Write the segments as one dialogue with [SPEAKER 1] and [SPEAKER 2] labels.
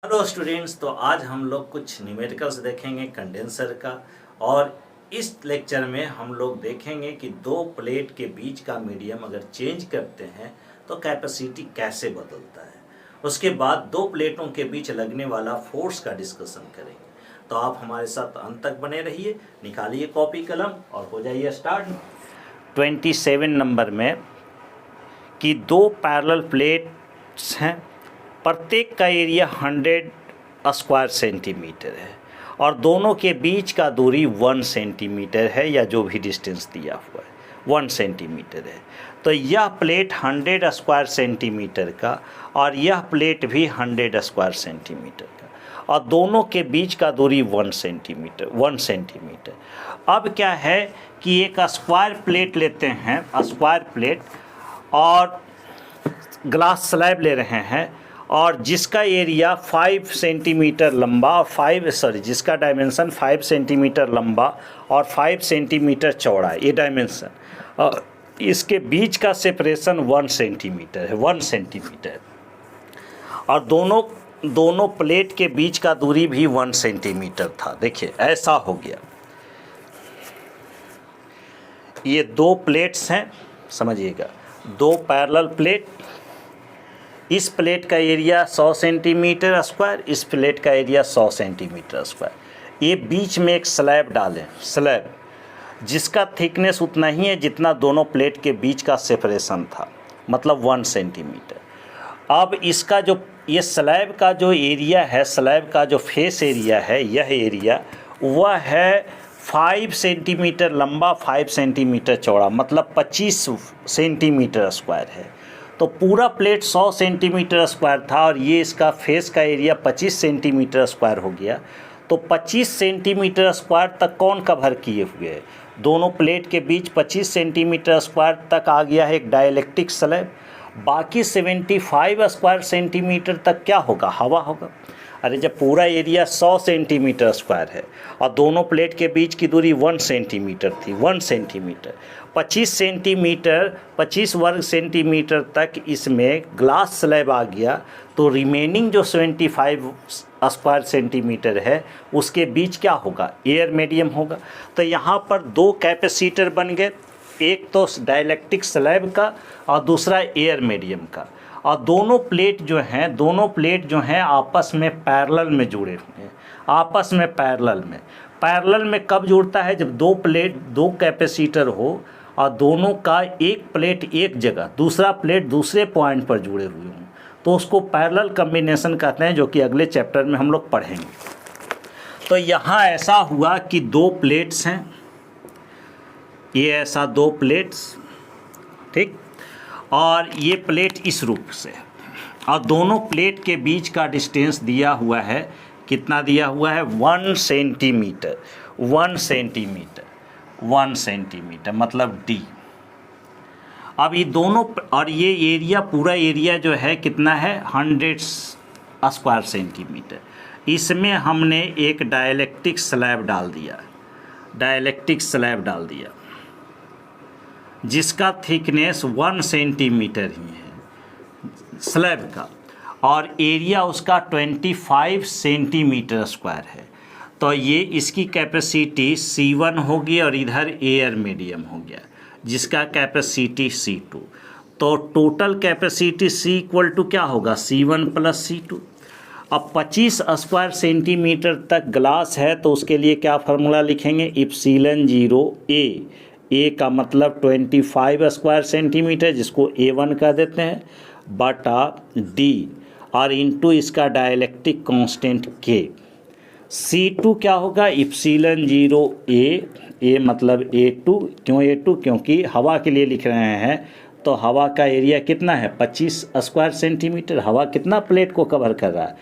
[SPEAKER 1] Hello students, तो आज हम लोग कुछ न्यूमेरिकल्स देखेंगे कंडेंसर का। और इस लेक्चर में हम लोग देखेंगे कि दो प्लेट के बीच का मीडियम अगर चेंज करते हैं तो कैपेसिटी कैसे बदलता है। उसके बाद दो प्लेटों के बीच लगने वाला फोर्स का डिस्कशन करेंगे। तो आप हमारे साथ अंत तक बने रहिए, निकालिए कॉपी कलम और हो जाइए स्टार्ट। 27 नंबर में कि दो पैरेलल प्लेट्स हैं, प्रत्येक का एरिया 100 स्क्वायर सेंटीमीटर है और दोनों के बीच का दूरी 1 सेंटीमीटर है, या जो भी डिस्टेंस दिया हुआ है 1 सेंटीमीटर है। तो यह प्लेट 100 स्क्वायर सेंटीमीटर का और यह प्लेट भी 100 स्क्वायर सेंटीमीटर का, और दोनों के बीच का दूरी 1 सेंटीमीटर। अब क्या है कि एक स्क्वायर प्लेट लेते हैं, स्क्वायर प्लेट, और ग्लास स्लैब ले रहे हैं, और जिसका एरिया 5 सेंटीमीटर लंबा, जिसका डायमेंशन 5 सेंटीमीटर लंबा और 5 सेंटीमीटर चौड़ा, ये डायमेंशन, और इसके बीच का सेपरेशन 1 सेंटीमीटर है, 1 सेंटीमीटर। और दोनों प्लेट के बीच का दूरी भी 1 सेंटीमीटर था। देखिए ऐसा हो गया। ये दो प्लेट्स हैं, समझिएगा, दो पैरेलल प्लेट। इस प्लेट का एरिया 100 सेंटीमीटर स्क्वायर, इस प्लेट का एरिया 100 सेंटीमीटर स्क्वायर। ये बीच में एक स्लैब डालें, स्लैब जिसका थिकनेस उतना ही है जितना दोनों प्लेट के बीच का सेपरेशन था, मतलब 1 सेंटीमीटर। अब इसका जो ये स्लैब का जो एरिया है, स्लैब का जो फेस एरिया है, यह एरिया वह है 5 सेंटीमीटर लंबा, 5 सेंटीमीटर चौड़ा, मतलब 25 सेंटीमीटर स्क्वायर है। तो पूरा प्लेट 100 सेंटीमीटर स्क्वायर था और ये इसका फेस का एरिया 25 सेंटीमीटर स्क्वायर हो गया। तो 25 सेंटीमीटर स्क्वायर तक कौन कवर किए हुए है? दोनों प्लेट के बीच 25 सेंटीमीटर स्क्वायर तक आ गया है एक डाइलेक्ट्रिक स्लैब। बाकी 75 स्क्वायर सेंटीमीटर तक क्या होगा? हवा होगा। अरे जब पूरा एरिया 100 सेंटीमीटर स्क्वायर है और दोनों प्लेट के बीच की दूरी 1 सेंटीमीटर थी, 1 सेंटीमीटर, 25 वर्ग सेंटीमीटर तक इसमें ग्लास स्लैब आ गया। तो रिमेनिंग जो 75 स्क्वायर सेंटीमीटर है उसके बीच क्या होगा? एयर मीडियम होगा। तो यहाँ पर दो कैपेसिटर बन गए, एक तो डाइलेक्ट्रिक स्लैब का और दूसरा एयर मीडियम का। और दोनों प्लेट जो हैं आपस में पैरेलल में जुड़े हुए हैं, आपस में पैरेलल में कब जुड़ता है? जब दो कैपेसिटर हो और दोनों का एक प्लेट एक जगह, दूसरा प्लेट दूसरे पॉइंट पर जुड़े हुए हों, तो उसको पैरेलल कॉम्बिनेशन कहते हैं, जो कि अगले चैप्टर में हम लोग पढ़ेंगे। तो यहाँ ऐसा हुआ कि दो प्लेट्स हैं, ये ऐसा दो प्लेट्स, ठीक, और ये प्लेट इस रूप से, और दोनों प्लेट के बीच का डिस्टेंस दिया हुआ है, कितना दिया हुआ है? 1 सेंटीमीटर, 1 सेंटीमीटर मतलब D। अब ये दोनों, और ये एरिया, पूरा एरिया जो है कितना है? 100 स्क्वायर सेंटीमीटर। इसमें हमने एक डाइलेक्ट्रिक स्लैब डाल दिया, जिसका थिकनेस 1 सेंटीमीटर ही है स्लैब का, और एरिया उसका 25 सेंटीमीटर स्क्वायर है। तो ये इसकी कैपेसिटी C1 होगी और इधर एयर मीडियम हो गया जिसका कैपेसिटी C2। तो total capacity C equal to क्या होगा? C1 plus C2। अब 25 स्क्वायर सेंटीमीटर तक ग्लास है तो उसके लिए क्या फार्मूला लिखेंगे? इप्सिलन 0 A का मतलब 25 स्क्वायर सेंटीमीटर, जिसको A1 कह देते हैं, बटा D, और इंटू इसका डाइलेक्ट्रिक कांस्टेंट K। C2 क्या होगा? इप्सिलन 0 A मतलब A2। क्यों A2? क्योंकि हवा के लिए लिख रहे हैं, तो हवा का एरिया कितना है? 25 स्क्वायर सेंटीमीटर। हवा कितना प्लेट को कवर कर रहा है?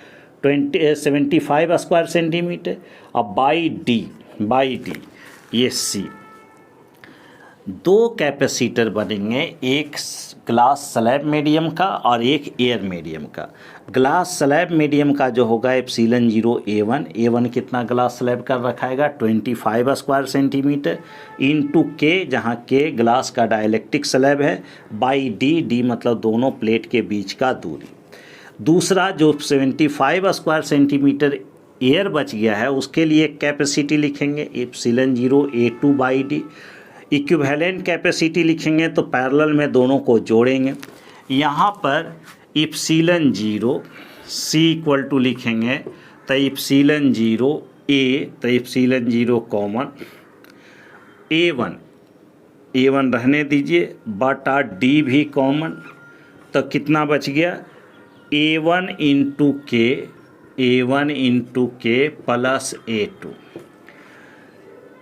[SPEAKER 1] 75 स्क्वायर सेंटीमीटर। अब बाई D ये C। दो कैपेसिटर बनेंगे, एक ग्लास स्लैब मीडियम का और एक एयर मीडियम का। ग्लास स्लैब मीडियम का जो होगा एप्सिलॉन 0 A1 कितना ग्लास स्लैब का रखाएगा? 25 स्क्वायर सेंटीमीटर इंटू के, जहाँ के ग्लास का डाइलेक्ट्रिक स्लैब है, बाई D मतलब दोनों प्लेट के बीच का दूरी। दूसरा जो 75 स्क्वायर सेंटीमीटर एयर बच गया है उसके लिए कैपेसिटी लिखेंगे एप्सिलॉन 0 A2/D। इक्विवेलेंट कैपेसिटी लिखेंगे तो पैरेलल में दोनों को जोड़ेंगे। यहाँ पर एप्सिलॉन 0 C इक्वल टू लिखेंगे तो एप्सिलॉन 0 A, तो एप्सिलॉन 0 कॉमन, A1 रहने दीजिए, बटा D भी कॉमन, तो कितना बच गया A1 इंटू के प्लस A2।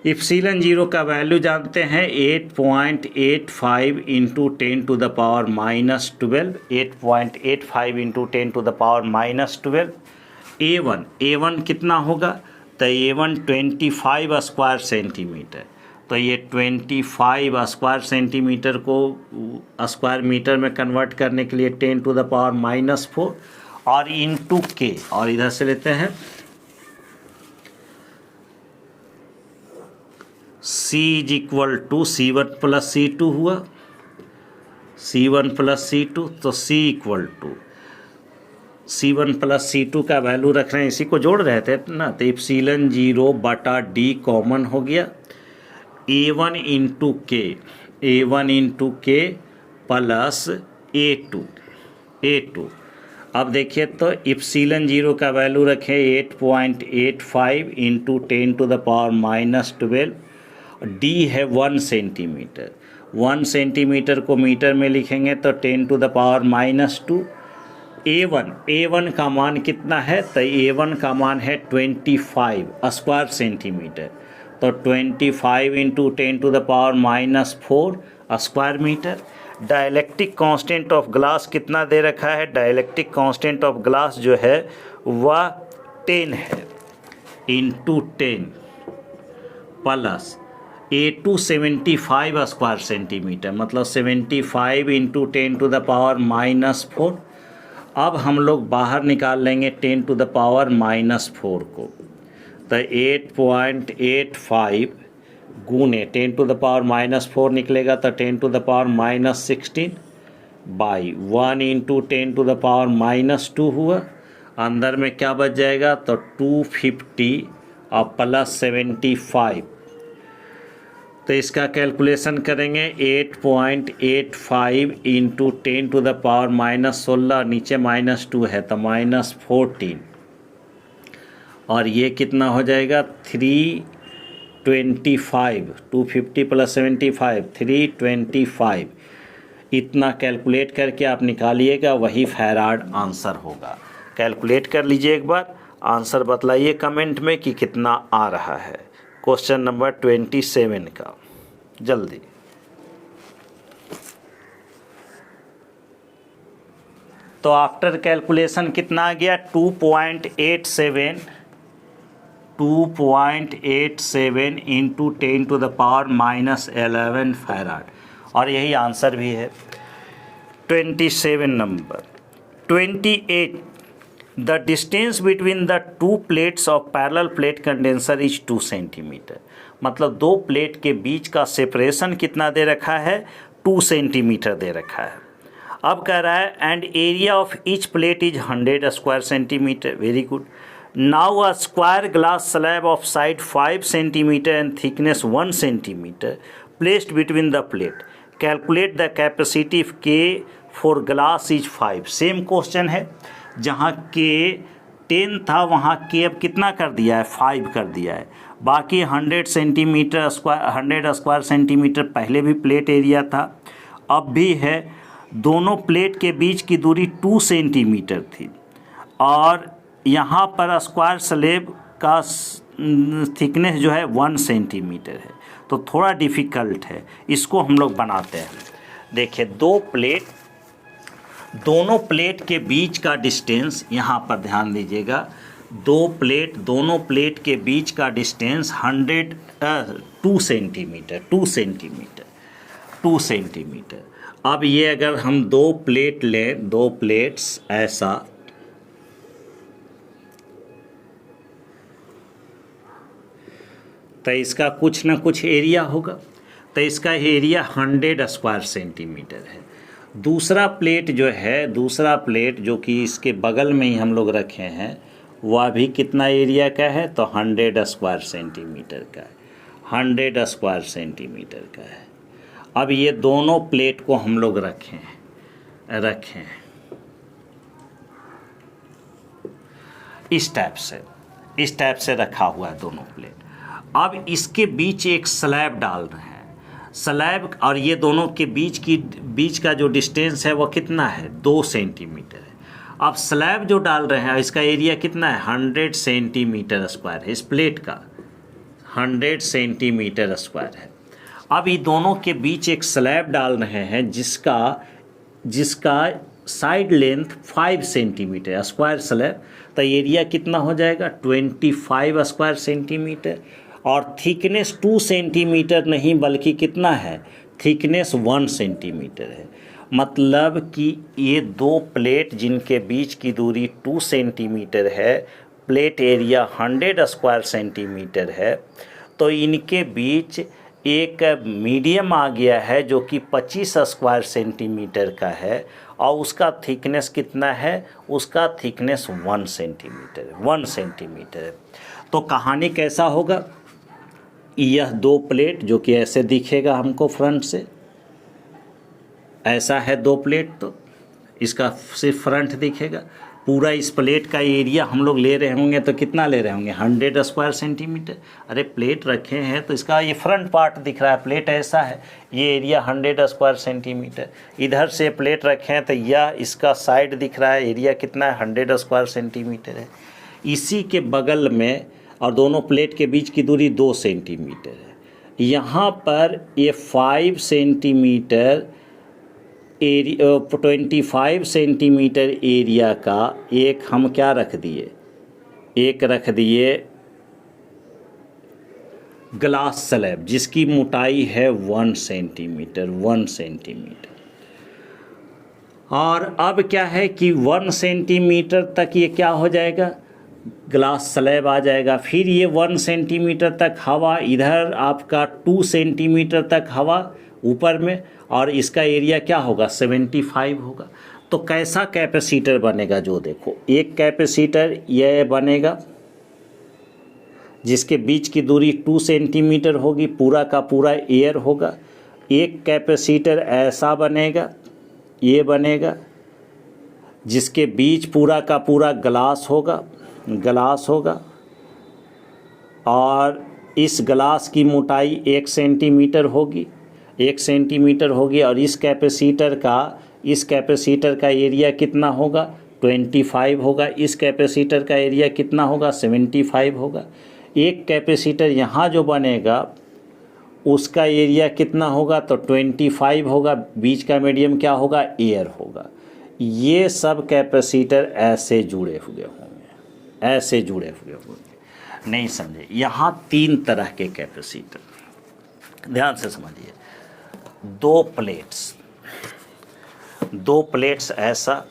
[SPEAKER 1] एप्सिलॉन 0 का वैल्यू जानते हैं 8.85 into 10 to the power minus 12, 8.85 into 10 to the power minus 12। A1 कितना होगा, तो A1 25 स्क्वायर सेंटीमीटर, तो ये 25 स्क्वायर सेंटीमीटर को स्क्वायर मीटर में कन्वर्ट करने के लिए 10 टू द पावर माइनस 4 और इंटू के, और इधर से लेते हैं C is equal to C1 plus C2 हुआ, C1 प्लस C2, तो C equal to C1 plus C2 का वैल्यू रख रहे हैं, इसी को जोड़ रहे थे ना, तो एप्सिलॉन 0 बटा D कॉमन हो गया, A1 इंटू के प्लस A2। अब देखिए तो एप्सिलॉन 0 का वैल्यू रखें 8.85 into 10 to the power minus 12, D है 1 सेंटीमीटर, 1 सेंटीमीटर को मीटर में लिखेंगे तो 10 to the power minus 2। A1 का मान कितना है, तो A1 का मान है 25 स्क्वायर सेंटीमीटर, तो 25 into 10 to the power minus 4 square metre. Dielectric constant of glass कितना दे रखा है, डाइलेक्ट्रिक कांस्टेंट ऑफ ग्लास जो है वह 10 है, into 10 plus A2 75 square centimetre, मतलब 75 into 10 to the power minus 4। अब हम लोग बाहर निकाल लेंगे 10 टू द पावर माइनस 4 को, तो 8.85 गुने 10 टू द पावर माइनस 4 निकलेगा तो 10 to the power minus 16 by 1 into 10 to the power minus 2 हुआ। अंदर में क्या बच जाएगा, तो 250 और प्लस 75, तो इसका कैलकुलेशन करेंगे 8.85 into 10 to the power minus 16, नीचे माइनस 2 है तो माइनस 14, और ये कितना हो जाएगा 325, 250 प्लस 75 325। इतना कैलकुलेट करके आप निकालिएगा, वही फैराड आंसर होगा। कैलकुलेट कर लीजिए एक बार, आंसर बतलाइए कमेंट में कि कितना आ रहा है। क्वेश्चन नंबर 27 का जल्दी। तो आफ्टर कैलकुलेशन कितना आ गया, 2.87 into 10 to the power minus 11 farad, और यही आंसर भी है। 27 number. 28 the distance between the two plates of parallel plate condenser is 2 centimetre, मतलब दो प्लेट के बीच का सेपरेशन कितना दे रखा है, 2 सेंटीमीटर दे रखा है। अब कह रहा है and area of each plate is 100 square centimetre, very good. Now a square glass slab of side 5 centimetre and thickness 1 centimetre placed between the plate, calculate the capacity K for glass is 5। Same question है, जहाँ के 10 था वहाँ के अब कितना कर दिया है, 5 कर दिया है। बाकी 100 स्क्वायर सेंटीमीटर पहले भी प्लेट एरिया था, अब भी है। दोनों प्लेट के बीच की दूरी 2 सेंटीमीटर थी, और यहाँ पर स्क्वायर स्लैब का थिकनेस जो है 1 सेंटीमीटर है, तो थोड़ा डिफ़िकल्ट है, इसको हम लोग बनाते हैं। देखिए दोनों प्लेट के बीच का डिस्टेंस, यहाँ पर ध्यान दीजिएगा, दोनों प्लेट के बीच का डिस्टेंस 2 सेंटीमीटर। अब ये अगर हम 2 प्लेट लें, 2 प्लेट्स ऐसा, तो इसका कुछ ना कुछ एरिया होगा, तो इसका एरिया 100 स्क्वायर सेंटीमीटर है। दूसरा प्लेट जो कि इसके बगल में ही हम लोग रखे हैं, वह भी कितना एरिया का है, तो 100 स्क्वायर सेंटीमीटर का है, 100 स्क्वायर सेंटीमीटर का है। अब ये दोनों प्लेट को हम लोग रखें इस टाइप से रखा हुआ है दोनों प्लेट। अब इसके बीच एक स्लैब डाल रहे हैं, स्लैब, और ये दोनों के बीच का जो डिस्टेंस है वो कितना है, 2 सेंटीमीटर है। अब स्लैब जो डाल रहे हैं इसका एरिया कितना है, 100 सेंटीमीटर स्क्वायर है, इस प्लेट का 100 सेंटीमीटर स्क्वायर है। अब ये दोनों के बीच एक स्लैब डाल रहे हैं जिसका side length 5 centimetre square slab, तो एरिया कितना हो जाएगा, 25 स्क्वायर सेंटीमीटर। और थिकनेस 2 सेंटीमीटर नहीं बल्कि कितना है, थिकनेस 1 सेंटीमीटर है। मतलब कि ये दो प्लेट जिनके बीच की दूरी 2 सेंटीमीटर है, प्लेट एरिया 100 स्क्वायर सेंटीमीटर है, तो इनके बीच एक मीडियम आ गया है जो कि 25 स्क्वायर सेंटीमीटर का है, और उसका थिकनेस कितना है, उसका थिकनेस 1 सेंटीमीटर है। तो कहानी कैसा होगा, यह दो प्लेट जो कि ऐसे दिखेगा हमको फ्रंट से, ऐसा है दो प्लेट, तो इसका सिर्फ फ्रंट दिखेगा। पूरा इस प्लेट का एरिया हम लोग ले रहे होंगे तो कितना ले रहे होंगे, 100 स्क्वायर सेंटीमीटर। अरे प्लेट रखे हैं तो इसका ये फ्रंट पार्ट दिख रहा है, प्लेट ऐसा है, ये एरिया 100 स्क्वायर सेंटीमीटर। इधर से प्लेट रखे हैं तो यह इसका साइड दिख रहा है, एरिया कितना है, 100 स्क्वायर सेंटीमीटर है। इसी के बगल में और दोनों प्लेट के बीच की दूरी 2 सेंटीमीटर है। यहाँ पर ये 5 सेंटीमीटर एरिया, 25 सेंटीमीटर एरिया का एक हम क्या रख दिए, ग्लास स्लैब जिसकी मोटाई है 1 सेंटीमीटर। और अब क्या है कि 1 सेंटीमीटर तक ये क्या हो जाएगा, ग्लास स्लैब आ जाएगा। फिर ये 1 सेंटीमीटर तक हवा, इधर आपका 2 सेंटीमीटर तक हवा ऊपर में, और इसका एरिया क्या होगा, 75 होगा। तो कैसा कैपेसिटर बनेगा, जो देखो एक कैपेसिटर यह बनेगा जिसके बीच की दूरी 2 सेंटीमीटर होगी, पूरा का पूरा एयर होगा। एक कैपेसिटर ऐसा बनेगा, ये बनेगा जिसके बीच पूरा का पूरा ग्लास होगा, और इस ग्लास की मोटाई 1 सेंटीमीटर होगी, और इस कैपेसिटर का एरिया कितना होगा, 25 होगा। इस कैपेसिटर का एरिया कितना होगा, 75 होगा। एक कैपेसिटर यहाँ जो बनेगा उसका एरिया कितना होगा, तो 25 होगा। बीच का मीडियम क्या होगा, एयर होगा। ये सब कैपेसिटर ऐसे जुड़े हुए होंगे, नहीं समझे। यहाँ 3 तरह के कैपेसिटर, ध्यान से समझिए। दो प्लेट्स ऐसा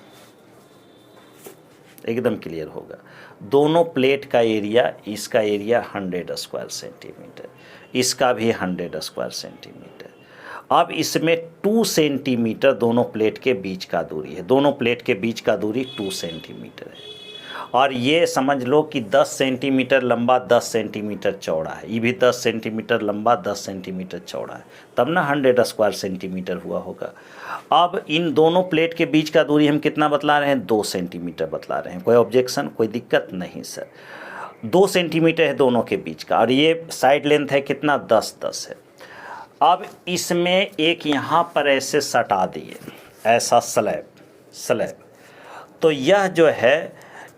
[SPEAKER 1] एकदम क्लियर होगा। दोनों प्लेट का एरिया, इसका एरिया 100 स्क्वायर सेंटीमीटर, इसका भी 100 स्क्वायर सेंटीमीटर। अब इसमें 2 सेंटीमीटर दोनों प्लेट के बीच का दूरी है, दोनों प्लेट के बीच का दूरी 2 सेंटीमीटर है। और ये समझ लो कि 10 सेंटीमीटर लंबा 10 सेंटीमीटर चौड़ा है, ये भी 10 सेंटीमीटर लंबा 10 सेंटीमीटर चौड़ा है, तब ना 100 स्क्वायर सेंटीमीटर हुआ होगा। अब इन दोनों प्लेट के बीच का दूरी हम कितना बतला रहे हैं, 2 सेंटीमीटर बतला रहे हैं। कोई ऑब्जेक्शन, कोई दिक्कत नहीं सर। 2 सेंटीमीटर है दोनों के बीच का, और ये साइड लेंथ है कितना, 10 है। अब इसमें एक यहाँ पर ऐसे सटा दिए, ऐसा स्लैब, तो यह जो है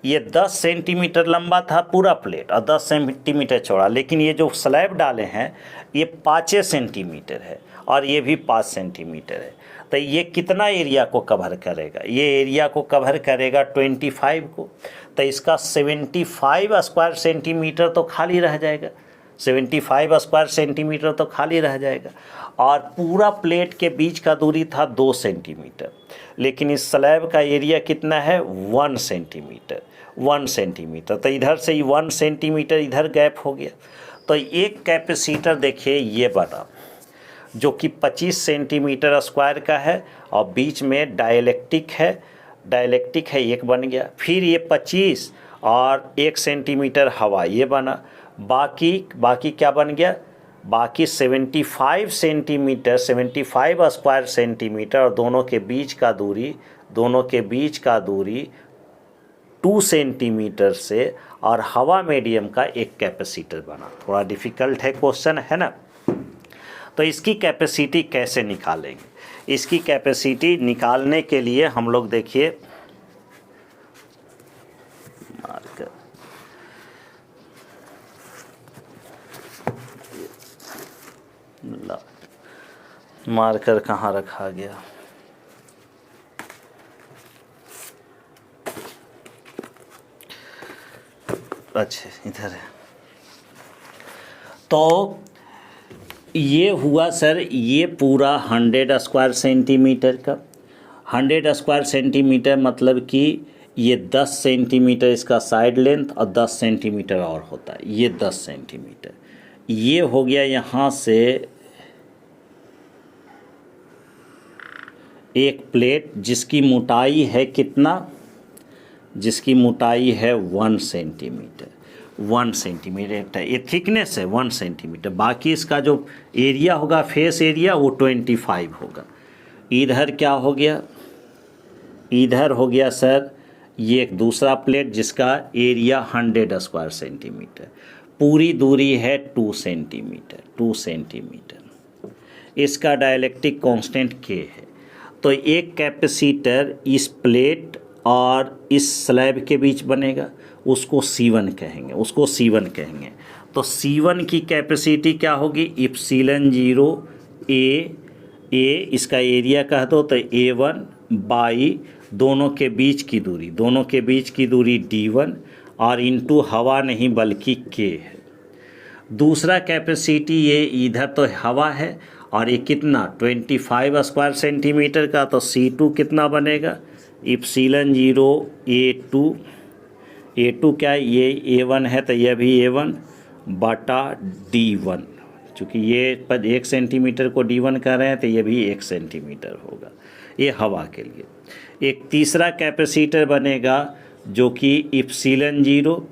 [SPEAKER 1] ये 10 सेंटीमीटर लंबा था पूरा प्लेट और 10 सेंटीमीटर चौड़ा, लेकिन ये जो स्लैब डाले हैं ये 5 सेंटीमीटर है और ये भी 5 सेंटीमीटर है। तो ये कितना एरिया को कवर करेगा, ये एरिया को कवर करेगा 25 को। तो इसका 75 स्क्वायर सेंटीमीटर तो खाली रह जाएगा, 75 स्क्वायर सेंटीमीटर तो खाली रह जाएगा। और पूरा प्लेट के बीच का दूरी था 2 सेंटीमीटर, लेकिन इस स्लैब का एरिया कितना है, 1 सेंटीमीटर। तो इधर से 1 सेंटीमीटर इधर गैप हो गया। तो एक कैपेसिटर देखिए ये बना जो कि 25 सेंटीमीटर स्क्वायर का है और बीच में डाइलेक्ट्रिक है, एक बन गया। फिर ये 25 और 1 सेंटीमीटर हवा, ये बना। बाकी क्या बन गया? बाकी 75 सेंटीमीटर, 75 स्क्वायर सेंटीमीटर, और दोनों के बीच का दूरी 2 सेंटीमीटर से, और हवा मीडियम का एक कैपेसिटर बना। थोड़ा डिफ़िकल्ट है क्वेश्चन, है ना। तो इसकी कैपेसिटी कैसे निकालेंगे? इसकी कैपेसिटी निकालने के लिए हम लोग देखिए, मार्कर कहाँ रखा गया? अच्छा, इधर है। तो ये हुआ सर, ये पूरा 100 स्क्वायर सेंटीमीटर का। 100 स्क्वायर सेंटीमीटर मतलब कि ये 10 सेंटीमीटर इसका साइड लेंथ और 10 सेंटीमीटर और होता है, ये 10 सेंटीमीटर। ये हो गया यहाँ से एक प्लेट जिसकी मोटाई है कितना? जिसकी मोटाई है 1 सेंटीमीटर। 1 सेंटीमीटर ये थिकनेस है 1 सेंटीमीटर। बाकी इसका जो एरिया होगा, फेस एरिया, वो 25 होगा। इधर क्या हो गया? इधर हो गया सर ये एक दूसरा प्लेट जिसका एरिया 100 स्क्वायर सेंटीमीटर। पूरी दूरी है 2 सेंटीमीटर। 2 सेंटीमीटर। इसका डाइलेक्ट्रिक कांस्टेंट K है। तो एक कैपेसिटर इस प्लेट और इस स्लैब के बीच बनेगा, उसको C1 कहेंगे। तो C1 की कैपेसिटी क्या होगी? इप्सिलन 0 A इसका एरिया कह दो तो A1 बाई दोनों के बीच की दूरी D1 और इंटू हवा नहीं बल्कि K है। दूसरा कैपेसिटी ये इधर तो हवा है और ये कितना 25 स्क्वायर सेंटीमीटर का, तो C2 कितना बनेगा? इप्सिलन 0 A2 क्या है? ये A1 है तो यह भी A1 बटा D1। चूँकि ये 1 सेंटीमीटर को D1 कर रहे हैं तो ये भी 1 सेंटीमीटर होगा, ये हवा के लिए। एक तीसरा कैपेसिटर बनेगा जो कि इप्सिलन 0,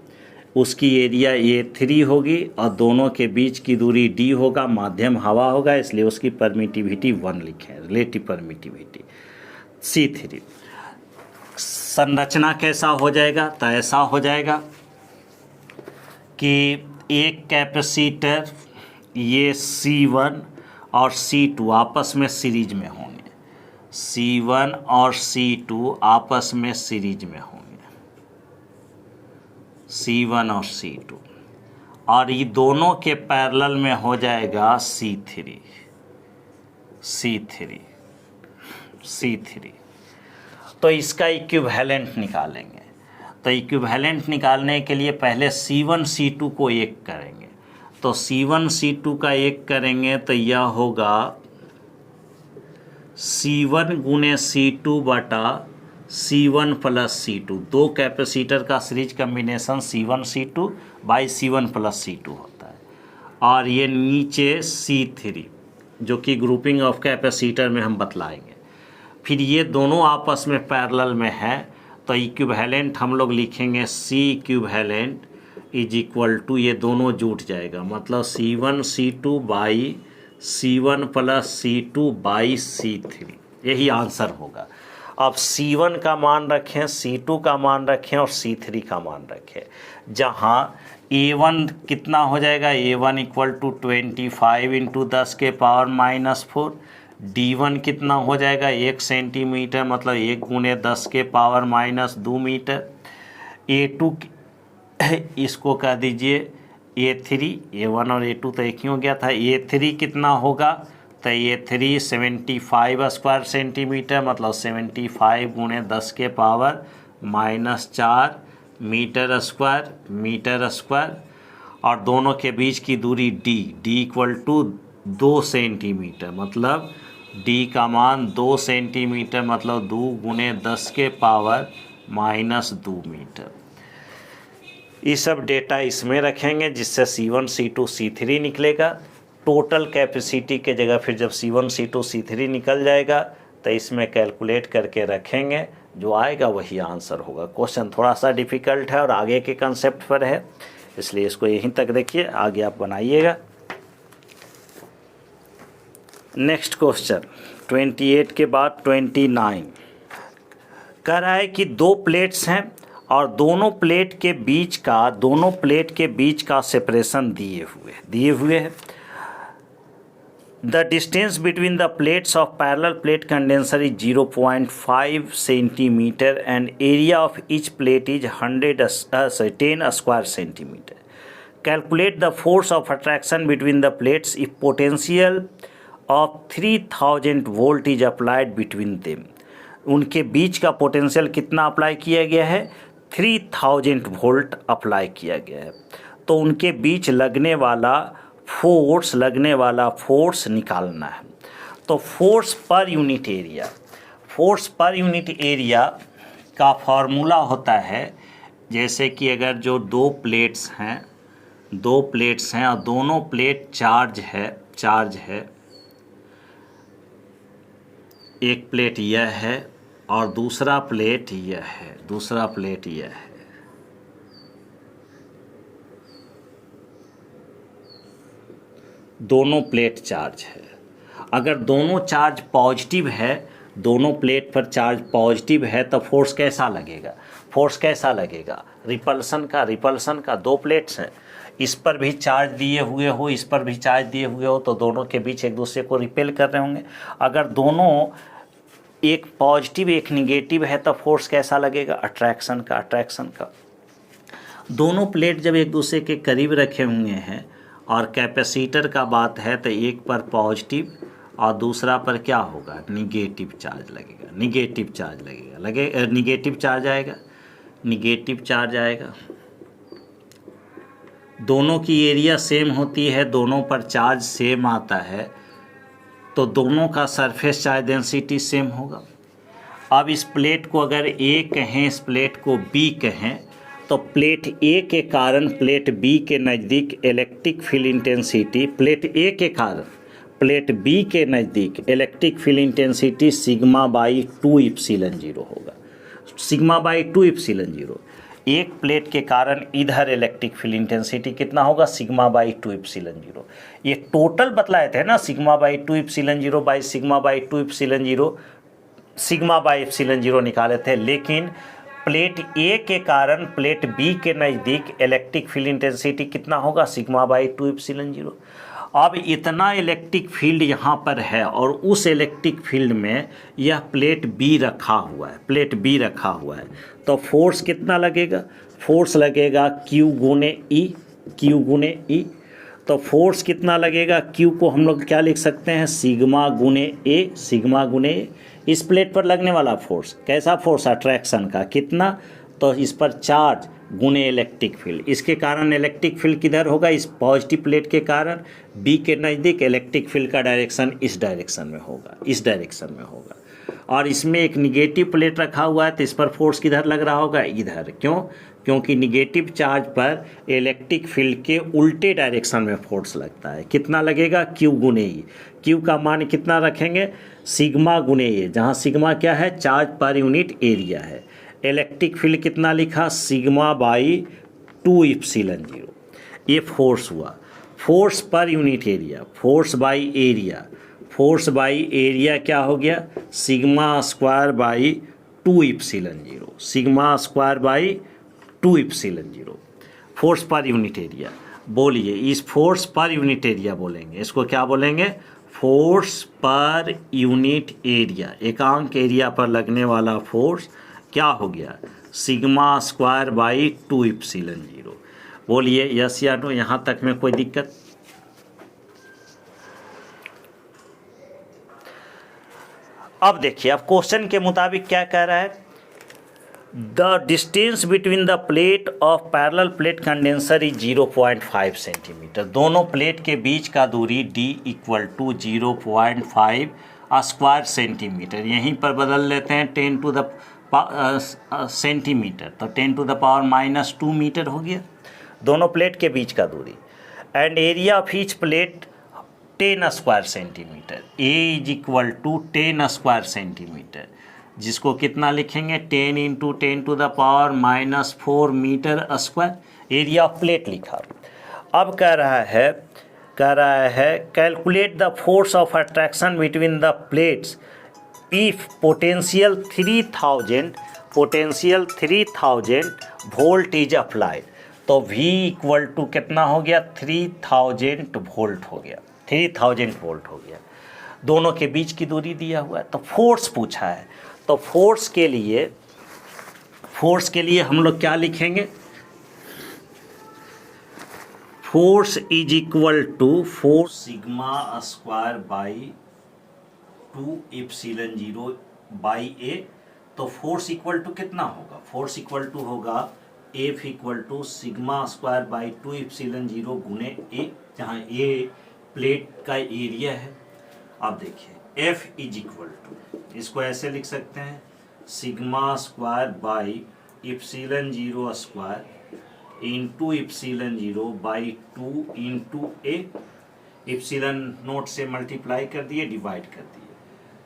[SPEAKER 1] उसकी एरिया A3 होगी और दोनों के बीच की दूरी D होगा, माध्यम हवा होगा, इसलिए उसकी परमिटिविटी 1 लिखें, रिलेटिव परमिटिविटी C3। संरचना कैसा हो जाएगा? तो ऐसा हो जाएगा कि एक कैपेसिटर ये C1 और C2 आपस में सीरीज में होंगे। C1 और C2 आपस में सीरीज में होंगे, C1 और C2, और ये दोनों के पैरेलल में हो जाएगा C3। तो इसका इक्विवेलेंट निकालेंगे। तो इक्विवेलेंट निकालने के लिए पहले C1 C2 को एक करेंगे। तो C1 C2 का एक करेंगे तो यह होगा C1 गुने C2 बटा C1 प्लस C2। दो कैपेसिटर का series combination C1 C2 by C1 plus C2 होता है। और ये नीचे C3 जो कि ग्रुपिंग ऑफ कैपेसिटर में हम बतलाएंगे। फिर ये दोनों आपस में पैरेलल में है तो इक्विवेलेंट हम लोग लिखेंगे C equivalent is equal to, ये दोनों जुट जाएगा, मतलब C1 C2 by C1 plus C2 by C3। यही आंसर होगा। अब C1 का मान रखें, C2 का मान रखें और C3 का मान रखें। जहाँ A1 कितना हो जाएगा? A1 इक्वल टू 25 इंटू 10 के पावर माइनस 4। D1 कितना हो जाएगा? 1 सेंटीमीटर, मतलब 1 गुने 10 के पावर माइनस 2 मीटर। A2 इसको कह दीजिए A3, A1 और A2 तो एक ही हो गया था। A3 कितना होगा? तो A3 75 स्क्वायर सेंटीमीटर, मतलब 75 गुणे 10 के पावर माइनस 4 मीटर स्क्वायर। और दोनों के बीच की दूरी D इक्वल टू 2 सेंटीमीटर, मतलब D का मान 2 सेंटीमीटर, मतलब 2 गुणे 10 के पावर माइनस 2 मीटर। ये सब डेटा इसमें रखेंगे जिससे C1 C2 C3 निकलेगा। टोटल कैपेसिटी के जगह फिर जब C1 C2 C3 निकल जाएगा तो इसमें कैलकुलेट करके रखेंगे, जो आएगा वही आंसर होगा। क्वेश्चन थोड़ा सा डिफ़िकल्ट है और आगे के कंसेप्ट पर है, इसलिए इसको यहीं तक देखिए, आगे आप बनाइएगा। नेक्स्ट क्वेश्चन 28 के बाद 29 कह रहा है कि दो प्लेट्स हैं और दोनों प्लेट के बीच का सेपरेशन दिए हुए है। The distance between the plates of parallel plate condenser is 0.5 centimetre and area of each plate is 10 square centimetre. Calculate the force of attraction between the plates if potential of 3000 volt is applied between them. उनके बीच का potential कितना apply किया गया है? 3000 volt apply किया गया है। तो उनके बीच लगने वाला फोर्स निकालना है। तो फोर्स पर यूनिट एरिया का फॉर्मूला होता है, जैसे कि अगर जो दो प्लेट्स हैं और दोनों प्लेट चार्ज है, एक प्लेट यह है और दूसरा प्लेट यह है, दोनों प्लेट चार्ज है। अगर दोनों चार्ज पॉजिटिव है, दोनों प्लेट पर चार्ज पॉजिटिव है, तो फोर्स कैसा लगेगा? रिपल्सन का दो प्लेट्स हैं, इस पर भी चार्ज दिए हुए हो, इस पर भी चार्ज दिए हुए हो, तो दोनों के बीच एक दूसरे को रिपेल कर रहे होंगे। अगर दोनों एक पॉजिटिव एक निगेटिव है तो फोर्स कैसा लगेगा? अट्रैक्शन का। दोनों प्लेट जब एक दूसरे के करीब रखे हुए हैं और कैपेसिटर का बात है तो एक पर पॉजिटिव और दूसरा पर क्या होगा? निगेटिव चार्ज आएगा। दोनों की एरिया सेम होती है, दोनों पर चार्ज सेम आता है, तो दोनों का सरफेस चार्ज डेंसिटी सेम होगा। अब इस प्लेट को अगर A कहें, इस प्लेट को B कहें, तो प्लेट A के कारण प्लेट B के नज़दीक electric field intensity, plate A के कारण प्लेट B के नज़दीक इलेक्ट्रिक फील्ड इंटेंसिटी σ/2 एप्सिलॉन 0 होगा। σ/2 एक प्लेट के कारण इधर इलेक्ट्रिक फील्ड इंटेंसिटी कितना होगा? σ/2 एप्सिलॉन 0। ये टोटल बतलाए थे ना, σ/2 एप्सिलॉन 0 बाई σ/2 एप्सिलॉन 0, σ/एप्सिलॉन 0 निकाले थे। लेकिन प्लेट A के कारण प्लेट B के नज़दीक इलेक्ट्रिक फील्ड इंटेंसिटी कितना होगा? σ/2 एप्सिलॉन 0। अब इतना इलेक्ट्रिक फील्ड यहाँ पर है और उस इलेक्ट्रिक फील्ड में यह प्लेट B रखा हुआ है, तो फोर्स कितना लगेगा? फोर्स लगेगा Q गुने E। तो फोर्स कितना लगेगा? Q को हम लोग क्या लिख सकते हैं? सिग्मा गुने A। इस प्लेट पर लगने वाला फोर्स कैसा फोर्स? अट्रैक्शन का। कितना? तो इस पर चार्ज गुने इलेक्ट्रिक फील्ड, इसके कारण इलेक्ट्रिक फील्ड किधर होगा? इस पॉजिटिव प्लेट के कारण B के नज़दीक इलेक्ट्रिक फील्ड का डायरेक्शन इस डायरेक्शन में होगा। और इसमें एक निगेटिव प्लेट रखा हुआ है, तो इस पर फोर्स किधर लग रहा होगा? इधर। क्योंकि निगेटिव चार्ज पर इलेक्ट्रिक फील्ड के उल्टे डायरेक्शन में फोर्स लगता है। कितना लगेगा? Q गुने E। Q का मान कितना रखेंगे? सिग्मा गुने A, जहाँ सिग्मा क्या है? चार्ज पर यूनिट एरिया है। इलेक्ट्रिक फील्ड कितना लिखा? σ/2 एप्सिलॉन 0। ये फोर्स हुआ, फोर्स पर unit area, force by area क्या हो गया? σ²/2 एप्सिलॉन 0। फोर्स पर यूनिट एरिया। बोलिए, इस फोर्स पर यूनिट एरिया बोलेंगे, इसको क्या बोलेंगे? फोर्स पर यूनिट एरिया, एकांक एरिया पर लगने वाला फोर्स क्या हो गया? σ²/2 एप्सिलॉन 0। बोलिए यस या नो, यहाँ तक में कोई दिक्कत? अब देखिए, अब क्वेश्चन के मुताबिक क्या कह रहा है? The distance between the plate of parallel plate condenser is 0.5 centimetre. दोनों प्लेट के बीच का दूरी D = 0.5 स्क्वायर सेंटीमीटर। यहीं पर बदल लेते हैं 10 टू द सेंटीमीटर, तो 10 टू द पावर -2 मीटर हो गया दोनों प्लेट के बीच का दूरी। And area of each plate 10 square centimetre, A is equal to 10 square centimetre, जिसको कितना लिखेंगे 10 into 10⁻⁻4 metre square area of plate लिखा। अब कह रहा है calculate the force of attraction between the plates if potential 3000 volt is applied. तो V equal to कितना हो गया 3000 वोल्ट हो गया, 3000 वोल्ट हो गया। दोनों के बीच की दूरी दिया हुआ है, तो फोर्स पूछा है। तो फोर्स के लिए हम लोग क्या लिखेंगे, force is equal to force sigma square by 2 epsilon 0 by a. तो फोर्स इक्वल टू कितना होगा, फोर्स इक्वल टू होगा F equal to sigma square by 2 epsilon 0 गुने ए, जहाँ ए प्लेट का एरिया है। अब देखिए F इज इक्वल टू, इसको ऐसे लिख सकते हैं sigma square by epsilon 0 square into epsilon 0 by 2 into A. Epsilon note से मल्टीप्लाई कर दिए, डिवाइड कर दिए।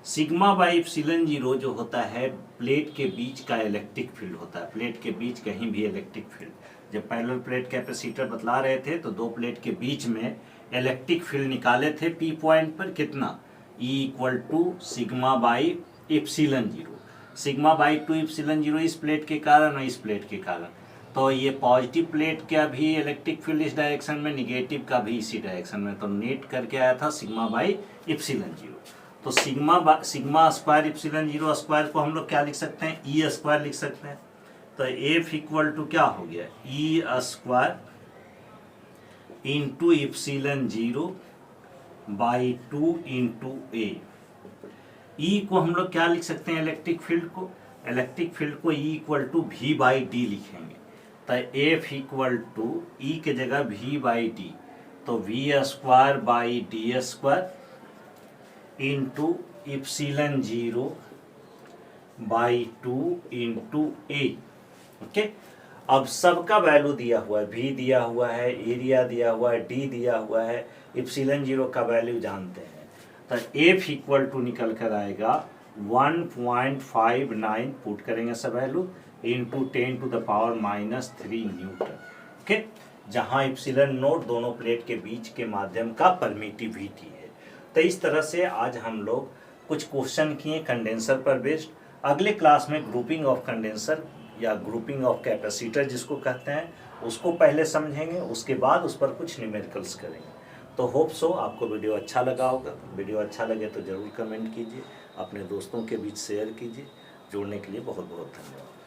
[SPEAKER 1] सिग्मा बाई एप्सिलॉन 0 जो होता है प्लेट के बीच का इलेक्ट्रिक फील्ड होता है, प्लेट के बीच कहीं भी इलेक्ट्रिक फील्ड। जब पैरेलल प्लेट कैपेसिटर बतला रहे थे तो दो प्लेट के बीच में इलेक्ट्रिक फील्ड निकाले थे पी पॉइंट पर कितना, E equal to sigma by epsilon 0। Sigma by 2 epsilon 0 इस प्लेट के कारण और इस प्लेट के कारण। तो ये पॉजिटिव प्लेट का भी इलेक्ट्रिक फील्ड इस डायरेक्शन में, निगेटिव का भी इसी डायरेक्शन में। तो नेट करके आया था सिग्मा बाई एप्सिलॉन 0। तो सिग्मा स्क्वायर एप्सिलॉन 0 स्क्वायर को हम लोग क्या लिख सकते हैं, E स्क्वायर लिख सकते हैं। तो F इक्वल टू क्या हो गया E square into epsilon 0 by 2 into a. E को हम लोग क्या लिख सकते हैं, इलेक्ट्रिक फील्ड को E equal to V by d लिखेंगे। तो F इक्वल टू E के जगह V बाई डी, तो V square by d square into epsilon 0 by 2 into a. Okay, अब सबका वैल्यू दिया हुआ है, V दिया हुआ है, एरिया दिया हुआ है, D दिया हुआ है, एप्सिलॉन 0 का वैल्यू जानते हैं। तो F इक्वल टू निकल कर आएगा 1.59 पुट करेंगे सब वैल्यू इंटू 10⁻³ न्यूटन। ओके, जहाँ एप्सिलॉन नोट दोनों प्लेट के बीच के माध्यम का परमिटिविटी है। तो इस तरह से आज हम लोग कुछ क्वेश्चन किए कंडेंसर पर बेस्ड। अगले क्लास में ग्रुपिंग ऑफ कंडेंसर या ग्रुपिंग ऑफ कैपेसिटर जिसको कहते हैं उसको पहले समझेंगे, उसके बाद उस पर कुछ न्यूमेरिकल्स करेंगे। तो होप सो आपको वीडियो अच्छा लगा होगा। वीडियो अच्छा लगे तो ज़रूर कमेंट कीजिए, अपने दोस्तों के बीच शेयर कीजिए। जुड़ने के लिए बहुत बहुत धन्यवाद।